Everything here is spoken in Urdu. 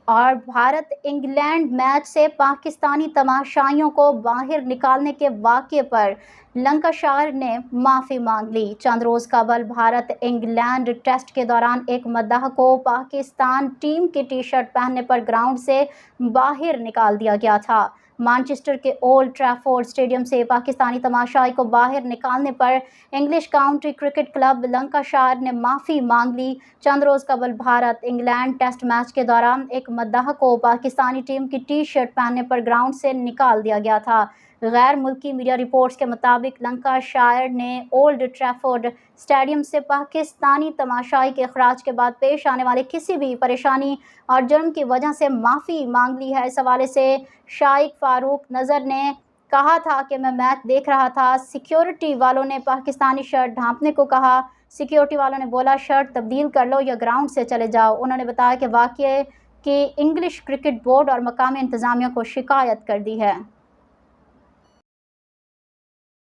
اور بھارت انگلینڈ میچ سے پاکستانی تماشائیوں کو باہر نکالنے کے واقعے پر لنکاشائر نے معافی مانگ لی۔ چند روز قبل بھارت انگلینڈ ٹیسٹ کے دوران ایک مداح کو پاکستان ٹیم کی ٹی شرٹ پہننے پر گراؤنڈ سے باہر نکال دیا گیا تھا۔ مانچسٹر کے اولڈ ٹریفورڈ اسٹیڈیم سے پاکستانی تماشائی کو باہر نکالنے پر English county cricket club Lancashire نے معافی مانگ لی۔ چند روز قبل بھارت انگلینڈ ٹیسٹ میچ کے دوران ایک مداح کو پاکستانی ٹیم کی ٹی شرٹ پہننے پر گراؤنڈ سے نکال دیا گیا تھا۔ غیر ملکی میڈیا رپورٹس کے مطابق لنکاشائر نے اولڈ ٹریفورڈ اسٹیڈیم سے پاکستانی تماشائی کے اخراج کے بعد پیش آنے والی کسی بھی پریشانی اور جرم کی وجہ سے معافی مانگ لی ہے۔ اس حوالے سے شائق فاروق نذر نے کہا تھا کہ میں میچ دیکھ رہا تھا، سیکیورٹی والوں نے پاکستانی شرٹ ڈھانپنے کو کہا، سیکیورٹی والوں نے بولا شرٹ تبدیل کر لو یا گراؤنڈ سے چلے جاؤ۔ انہوں نے بتایا کہ واقعے کی انگلش کرکٹ بورڈ اور مقامی انتظامیہ کو شکایت کر دی ہے۔